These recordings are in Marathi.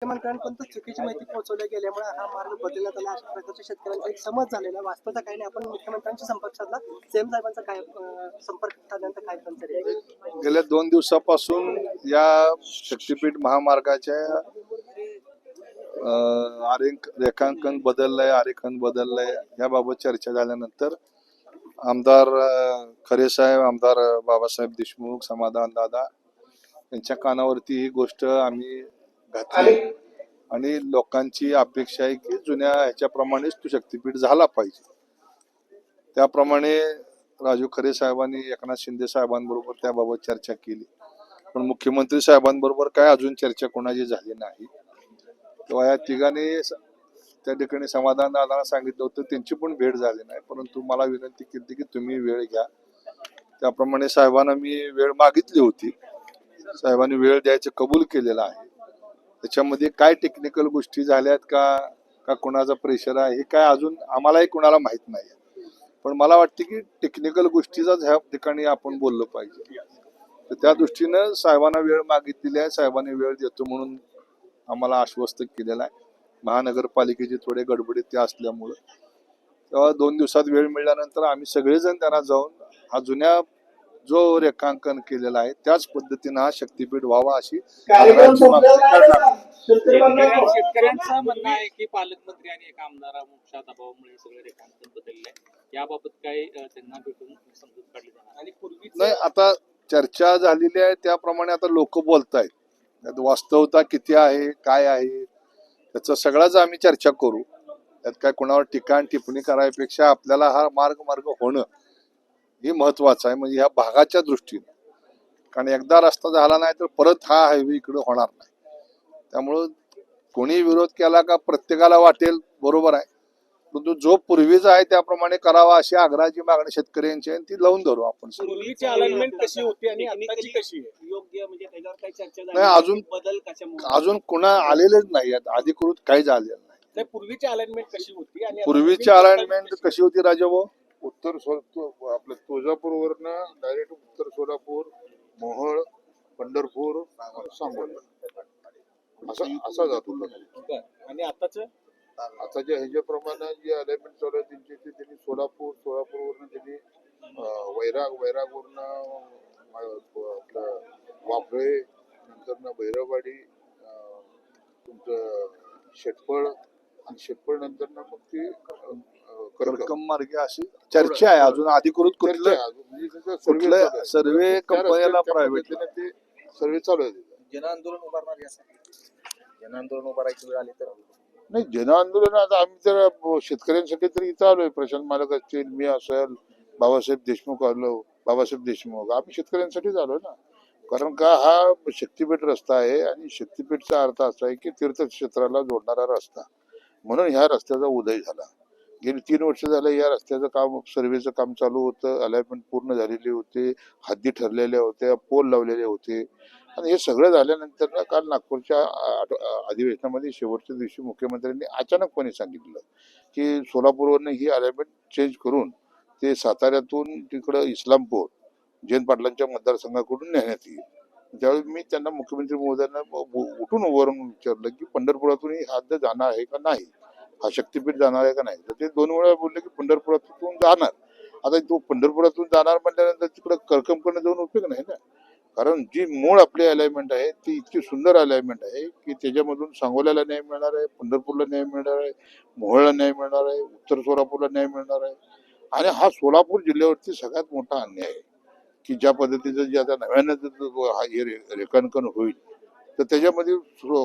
मुख्यमंत्र्यांपर्यंत चुकीची माहिती पोहोचवल्या गेल्यामुळे हा मार्ग बदलण्यात आला अशा प्रकारच्या शेतकऱ्यांचा एक समज झालेला. वास्तवता काही नाही. आपण मुख्यमंत्र्यांशी संपर्क साधला. सीएम साहेबांचा काय संपर्क साधल्यानंतर काय कल्चर आहे? गेल्या 2 दिवसापासून या शक्तीपीठ महामार्गाच्या रेखांकन बदललंय, आरेखन बदललंय याबाबत चर्चा झाल्यानंतर आमदार खरे साहेब, आमदार बाबासाहेब देशमुख, समाधान दादा यांच्या कानावरती ही गोष्ट आम्ही घातली आणि लोकांची अपेक्षा आहे की जुन्या ह्याच्याप्रमाणेच तो शक्तीपीठ झाला पाहिजे. त्याप्रमाणे राजू खरे साहेबांनी एकनाथ शिंदे साहेबांबरोबर त्याबाबत चर्चा केली, पण मुख्यमंत्री साहेबांबरोबर काय अजून चर्चा कोणाची झाली नाही. तेव्हा या तिघांनी त्या ठिकाणी समाधान दादांना सांगितलं होतं, त्यांची पण भेट झाली नाही, परंतु मला विनंती केली की तुम्ही वेळ घ्या. त्याप्रमाणे साहेबांना मी वेळ मागितली होती. साहेबांनी वेळ द्यायचं कबूल केलेलं आहे. त्याच्यामध्ये काय टेक्निकल गोष्टी झाल्यात का कोणाचा प्रेशर आहे हे काय अजून आम्हालाही कोणाला माहित नाही. पण मला वाटतं की टेक्निकल गोष्टीचाच ह्या ठिकाणी आपण बोललं पाहिजे. तर त्या दृष्टीनं साहेबांना वेळ मागितलेली आहे. साहेबांनी वेळ देतो म्हणून आम्हाला आश्वस्त केलेला आहे. महानगरपालिकेचे थोडे गडबडीत ते असल्यामुळं तेव्हा 2 दिवसात वेळ मिळाल्यानंतर आम्ही सगळेजण त्यांना जाऊन हा जुन्या जो रेखांकन केलेला आहे त्याच पद्धतीनं हा शक्तीपीठ व्हावा अशी शेतकऱ्यांचं म्हणणं आहे की पालकमंत्री आणि एका आमदाराच्या दबावामुळे सगळे रेखांकन बदलले. याबाबत काय त्यांना भेटून समजूत काढली जाणार? आणि पूर्वी नाही, आता चर्चा झालेली आहे त्याप्रमाणे आता लोक बोलतायत. त्यात वास्तवता किती आहे, काय आहे, त्याचं सगळंच आम्ही चर्चा करू. त्यात काय कोणावर टीका टिप्पणी करायपेक्षा आपल्याला हा मार्ग होणं हे महत्वाचं आहे, म्हणजे ह्या भागाच्या दृष्टीने. कारण एकदा रस्ता झाला नाही तर परत हा हायवे इकडे होणार नाही. त्यामुळं कोणी विरोध केला का प्रत्येकाला वाटेल बरोबर आहे, परंतु जो पूर्वीचा आहे त्याप्रमाणे करावा अशी आग्रहाची मागणी शेतकऱ्यांची आहे, ती लावून धरू आपण. पूर्वीची अलाइनमेंट कशी होती आणि आताची कशी आहे? योग्य म्हणजे त्याच्यावर काही चर्चा झाली नाही, अजून बदल कशामुळे? अजून कोणा आलेलेच नाही, अधिकृत काही झालेलं नाही. पूर्वीची अलाइनमेंट कशी होती आणि पूर्वीची अलाइनमेंट कशी होती राजाभाऊ? आपलं तुळजापूरवरनं डायरेक्ट उत्तर सोलापूर, मोहोळ, पंढरपूर, सांगोला असा जात होता. आणि आताच आताच्या ह्याच्याप्रमाणे जे अलाइनमेंट चालू आहे त्यांनी सोलापूरवरनं त्यांनी वैरागवरनं आपलं वाफळे, नंतर भैरववाडी, तुमचं शेटफळ आणि शेटफळ नंतर मग ती करकम मार्गे अशी चर्चा आहे. अजून अधिकृत कुठल्या सर्वे कंपन्याला प्रायव्हेट ते सर्वे चालू आहे. जन आंदोलन उभारणार यासाठी जन आंदोलन उभारायची वेळ आली तर नाही, जन आंदोलन आता आम्ही तर शेतकऱ्यांसाठी तर इथं आलोय. प्रशांत मालक असतील, मी असेल, बाबासाहेब देशमुख आम्ही शेतकऱ्यांसाठीच आलोय ना. कारण का हा शक्तीपीठ रस्ता आहे आणि शक्तीपीठचा अर्थ असा आहे की तीर्थक्षेत्राला जोडणारा रस्ता. म्हणून ह्या रस्त्याचा उदय झाला. गेली 3 वर्ष झालं या रस्त्याचं काम, सर्वेचं काम चालू होतं. अलाइनमेंट पूर्ण झालेली होते, हद्दी ठरलेल्या होत्या, पोल लावलेले होते. आणि हे सगळं झाल्यानंतर ना काल नागपूरच्या अधिवेशनामध्ये शेवटच्या दिवशी मुख्यमंत्र्यांनी अचानकपणे सांगितलं की सोलापूरवरनं ही अलाइनमेंट चेंज करून ते साताऱ्यातून तिकडं इस्लामपूर जयंत पाटलांच्या मतदारसंघाकडून नेण्यात येईल. त्यावेळी मी त्यांना मुख्यमंत्री महोदयांना उठून उभारून विचारलं की पंढरपुरातून ही हद्द जाणार आहे का नाही, हा शक्तीपीठ जाणार आहे का नाही. तर ते 2 वेळा बोलले की पंढरपुरातून जाणार. आता तो पंढरपुरातून जाणार म्हटल्यानंतर तिकडं करकमकडनं जाऊन उपयोग नाही ना. कारण जी मूळ आपली अलाइनमेंट आहे ती इतकी सुंदर अलाइनमेंट आहे की त्याच्यामधून सांगोल्याला न्याय मिळणार आहे, पंढरपूरला न्याय मिळणार आहे, मोहोळला न्याय मिळणार आहे, उत्तर सोलापूरला न्याय मिळणार आहे. आणि हा सोलापूर जिल्ह्यावरती सगळ्यात मोठा अन्याय आहे की ज्या पद्धतीचं जे आता नव्यानं रेखांकन होईल तर त्याच्यामध्ये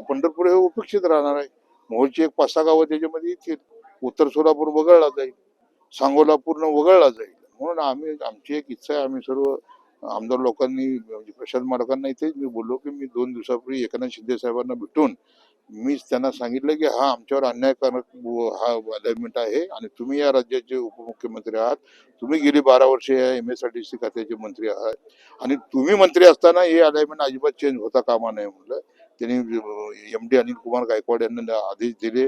पंढरपूर हे उपेक्षित राहणार आहे. मोहोळची एक 5-6 गावं त्याच्यामध्ये येतील. उत्तर सोलापूर वगळला जाईल, सांगोला पूर्ण वगळला जाईल. म्हणून आमची एक इच्छा आहे, आम्ही सर्व आमदार लोकांनी म्हणजे प्रशांत मालकांना इथे मी बोललो की मी 2 दिवसापूर्वी एकनाथ शिंदे साहेबांना भेटून मी त्यांना सांगितलं की हा आमच्यावर अन्यायकारक हा अलाइनमेंट आहे आणि तुम्ही या राज्याचे उपमुख्यमंत्री आहात, तुम्ही गेली 12 वर्षे या MSRTC खात्याचे मंत्री आहात आणि तुम्ही मंत्री असताना हे अलाइनमेंट अजिबात चेंज होता कामा नये म्हणलं. त्यांनी MD अनिल कुमार गायकवाड यांना आदेश दिले,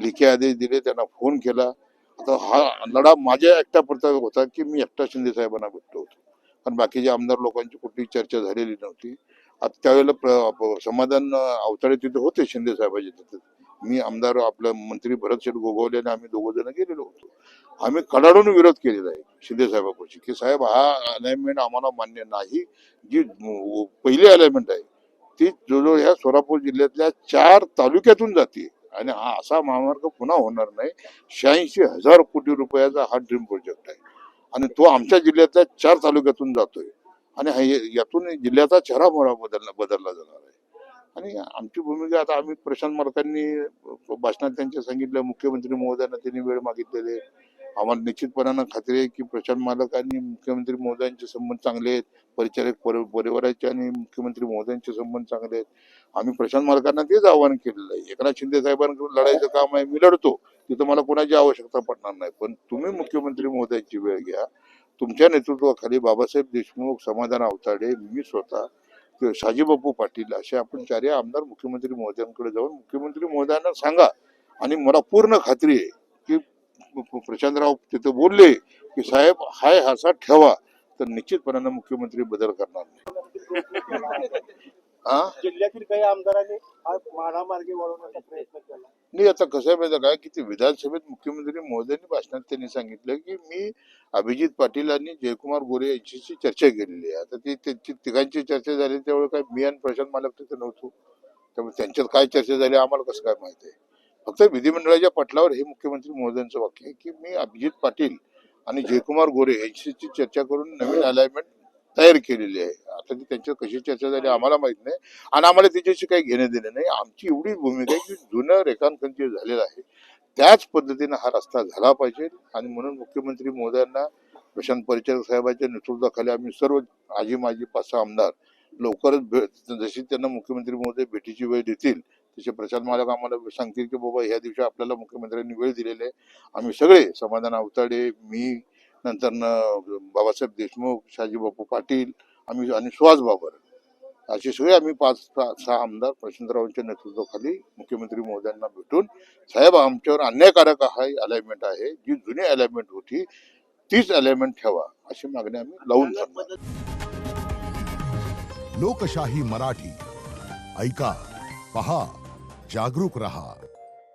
लेखी आदेश दिले, त्यांना फोन केला. आता हा लढा माझ्या एकट्यापुरता होता की मी एकटा शिंदे साहेबांना भेटलो होतो, कारण बाकीच्या आमदार लोकांची कुठलीही चर्चा झालेली नव्हती. आता त्यावेळेला समाधान अवताडे तिथे होते शिंदे साहेबांचे तिथे. मी आमदार आपला मंत्री भरत शेठ गोगावले आणि आम्ही दोघं जण गेलेलो होतो. आम्ही कडाडून विरोध केलेला आहे शिंदे साहेबांपाशी की साहेब हा अलाइनमेंट आम्हाला मान्य नाही. जी पहिली अलाइनमेंट आहे ती जवळजवळ ह्या सोलापूर जिल्ह्यातल्या 4 तालुक्यातून जाते आणि हा असा महामार्ग पुन्हा होणार नाही. 86,000 कोटी रुपयाचा हा ड्रीम प्रोजेक्ट आहे आणि तो आमच्या जिल्ह्यातल्या 4 तालुक्यातून जातोय आणि यातून जिल्ह्याचा चेहरा मोहरा बदलला जाणार आहे. आणि आमची भूमिका आता आम्ही प्रशांत मालकांनी भाषणात त्यांच्या सांगितलं, मुख्यमंत्री महोदयांना त्यांनी वेळ मागितलेले. आम्हाला निश्चितपणानं खात्री आहे की प्रशांत मालक आणि मुख्यमंत्री महोदयांचे संबंध चांगले आहेत. परिचारक परिवाराचे आणि मुख्यमंत्री महोदयांचे संबंध चांगले आहेत. आम्ही प्रशांत मालकांना तेच आवाहन केलेलं आहे. एकनाथ शिंदे साहेबांकडून लढायचं काम आहे, मी लढतो, तिथं मला कोणाची आवश्यकता पडणार नाही. पण तुम्ही मुख्यमंत्री महोदयांची वेळ घ्या. तुमच्या नेतृत्वाखाली बाबासाहेब देशमुख, समाधान अवताडे, मी स्वतः, शहाजीबापू पाटील असे आपण 4 आमदार मुख्यमंत्री महोदयांकडे जाऊन मुख्यमंत्री महोदयांना सांगा. आणि मला पूर्ण खात्री आहे की प्रशांतराव तिथे बोलले की साहेब हाय असा ठेवा तर निश्चितपणानं मुख्यमंत्री बदल करणार नाही. जिल्ह्यातील काही आमदारांनी हा मार्गे वळवण्याचा प्रयत्न केला. नाही, आता कसं आहे माहिती काय की ते विधानसभेत मुख्यमंत्री महोदयांनी भाषणात त्यांनी सांगितलं की मी अभिजित पाटील आणि जयकुमार गोरे यांच्याशी चर्चा केलेली आहे. आता ती त्यांची तिघांची चर्चा झाली त्यावेळी काय मी आणि प्रशांत मालक तिथे नव्हतो, त्यामुळे त्यांच्यात काय चर्चा झाली आम्हाला कसं काय माहिती आहे. फक्त विधिमंडळाच्या पटलावर हे मुख्यमंत्री महोदयांचं वाक्य आहे की मी अभिजित पाटील आणि जयकुमार गोरे यांच्याशी चर्चा करून नवीन अलाइनमेंट तयार केलेली आहे. आता ती त्यांच्यात कशी चर्चा झाली आम्हाला माहित नाही आणि आम्हाला त्याच्याशी काही घेणं देणं नाही. आमची एवढीच भूमिका आहे की जुनं रेखांकन जे झालेलं आहे त्याच पद्धतीनं हा रस्ता झाला पाहिजे. आणि म्हणून मुख्यमंत्री महोदयांना प्रशांत परिचारक साहेबांच्या नेतृत्वाखाली आम्ही सर्व आजी माजी 5-6 आमदार लवकरच जशी त्यांना मुख्यमंत्री महोदय भेटीची वेळ देतील तसे प्रशांत मालक आम्हाला सांगतील की बाबा ह्या दिवशी आपल्याला मुख्यमंत्र्यांनी वेळ दिलेली आहे. आम्ही सगळे समाधान अवताडे, मी, नंतर बाबासाहेब देशमुख, शहाजीबापू पाटील, आम्ही आणि सुहास बाबर असे सगळे आम्ही 5-6 आमदार प्रशांतरावांच्या नेतृत्वाखाली मुख्यमंत्री महोदयांना भेटून साहेब आमच्यावर अन्यायकारक हा अलाइनमेंट आहे, जी जुनी अलाइनमेंट होती तीच अलाइनमेंट ठेवा अशी मागणी आम्ही लावून धरणार. लोकशाही मराठी ऐका, पहा, जागरूक रहा.